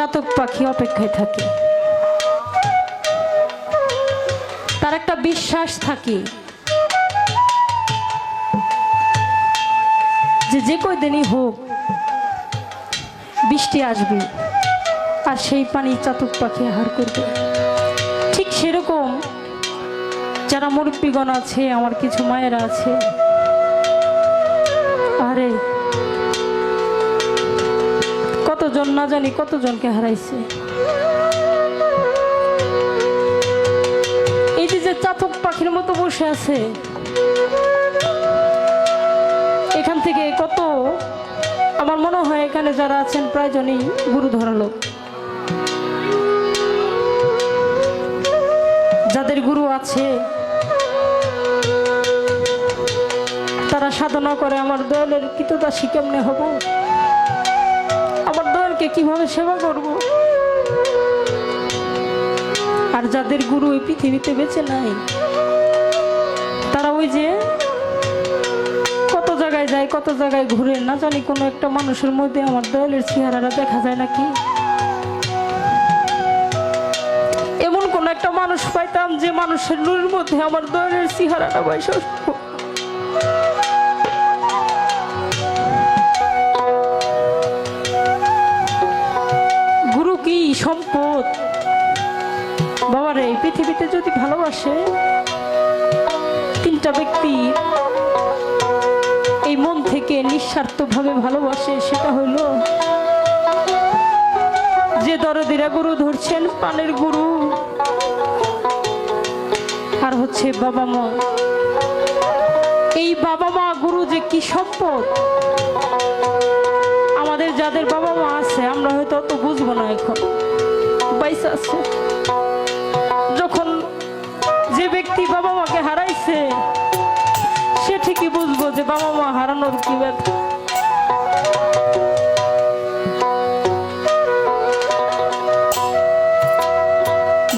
চাতক পাখি অপেক্ষায় থাকে। তার একটা বিশ্বাস থাকে যে যে কয়দিনই হোক বৃষ্টি আসবে আর সেই পানি চাতক পাখি আহার করবে। ঠিক সেরকম যারা মুরব্বীগণ আছে, আমার কিছু মায়েরা আছে, আরে কতজন না জানি কতজনকে হারাইছে। এই যে চাতক পাখির মতো বসে আছে, এখান থেকে কত, আমার মনে হয় এখানে যারা আছেন প্রায়জনই গুরু ধরালো। যাদের গুরু আছে তারা সাধনা করে আমার দয়ালের কৃতদাসী কেমনে হব, আমার দয়ালকে কিভাবে সেবা করব। আর যাদের গুরু এই পৃথিবীতে বেঁচে নাই, তারা ওই যে কত জায়গায় যায়, কত জায়গায় ঘুরে, না জানি কোনো একটা মানুষের মধ্যে আমার দয়ালের চেহারাটা দেখা যায় নাকি। এমন কোন একটা মানুষ পাইতাম যে মানুষের নূরের মধ্যে আমার দয়ালের চেহারাটা বয়স। গুরু কি সম্পদ বাবারে। এই পৃথিবীতে যদি ভালোবাসে তিনটা ব্যক্তি এই মন থেকে নিঃস্বার্থভাবে ভালোবাসে, সেটা হইল যে দরদিরা গুরু ধরছেন, প্রাণের গুরু, আর হচ্ছে বাবা মা। এই বাবা মা গুরু যে কি সম্পদ। আমাদের যাদের বাবা মা আছে আমরা হয়তো অত বুঝবো না, এখন বাইসা আছে। যখন যে ব্যক্তি বাবা মাকে হারাইছে সে ঠিকই বুঝবো যে বাবা মা হারানোর কি ব্যথা।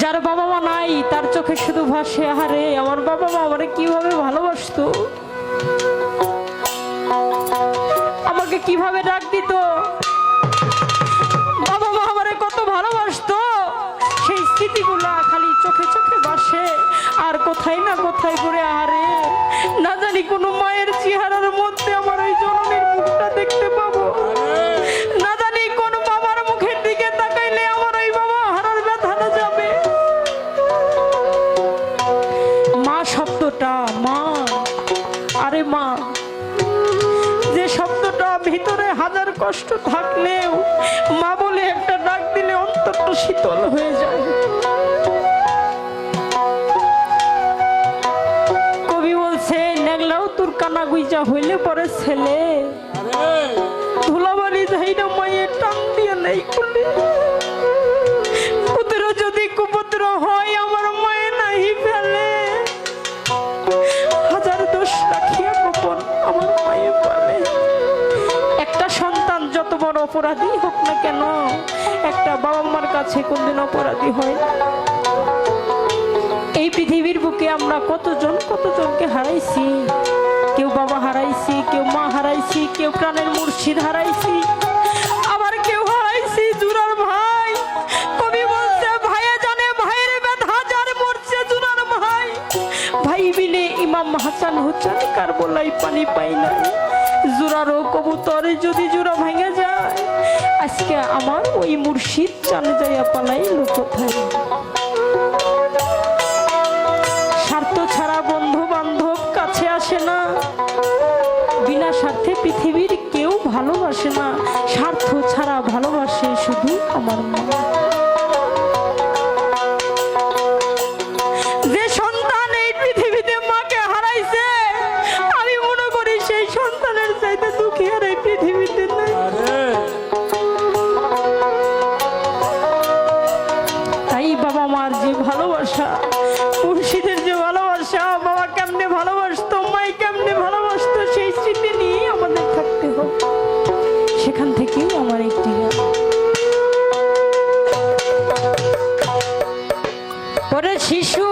যার বাবা মা নাই তার চোখে শুধু ভাসে, আরে আমার বাবা মা আমারে কিভাবে ভালোবাসতো, আমাকে কিভাবে ডাক দিত, বাবা মা আমারে কত ভালোবাসতো। সেই স্মৃতিগুলা খালি চোখে চোখে ভাসে আর কোথায় না কোথায় করে, আরে না জানি কোনো মায়ের চেহারার মধ্যে আমার ওই জননীর মুখটা দেখতে পাবো, না জানি কোন বাবার মুখের দিকে তাকাইলে আমার ওই বাবা হারার ব্যথাটা যাবে। মা শব্দটা, মা, আরে মা যে শব্দটা ভিতরে হাজার কষ্ট থাকলেও মা বলে একটা ডাক দিলে অন্তরটা শীতল হয়ে যায়। কবি বলছে, নেগলাও তোর কানা গুইজা হইলে পরে ছেলে, ধুলাবাড়ি যাই না মায়ের টান দিয়ে নেই খুলে, পুত্র যদি কুপুত্র হয় আমার মায়ে নাহি ফেলে, হাজার দোষ রাখিয়া গোপন আমার মায়ে পালে। একটা সন্তান যত বড় অপরাধী হোক না কেন, একটা বাবা মার কাছে কোনদিন অপরাধী হয় না। এই পৃথিবীর বুকে আমরা কতজনকে হারাইছি। কেউ বাবা হারাইছি, কেউ মা হারাইছি, কেউ প্রাণের মুর্শিদ হারাইছি, আবার কেউ হারাইছি জুরার ভাই। কবি বলছে, ভাইয়ে জানে ভাইয়ের ব্যথা, যার মরছে জুরার ভাই। ভাই বিনে ইমাম হাসান হুসাইন কারবালায় পানি পাই না, জোড়ারও কবুতরে যদি জোড়া ভেঙে যায়, আজকে আমার ওই মুর্শিদ জানে যাইয়া পালাই কোথায়। স্বার্থ ছাড়া বন্ধু বান্ধব কাছে আসে না, বিনা স্বার্থে পৃথিবীর কেউ ভালোবাসে না, স্বার্থ ছাড়া ভালোবাসে শুধু আমার মা। যে সন্তান এই পৃথিবীতে মাকে হারাইছে, আমি মনে করি সেই সন্তানের চাইতে দুঃখী আর এই পৃথিবীতে নাই। তাই বাবা মার যে ভালোবাসা, মুর্শিদের যে ভালোবাসা, বাবা কেমনে ভালোবাসতো, মাই কেমনে ভালোবাসতো, সেই স্মৃতি নিয়ে আমাদের থাকতে হবে। সেখান থেকেই আমার একটি ওরে শিশু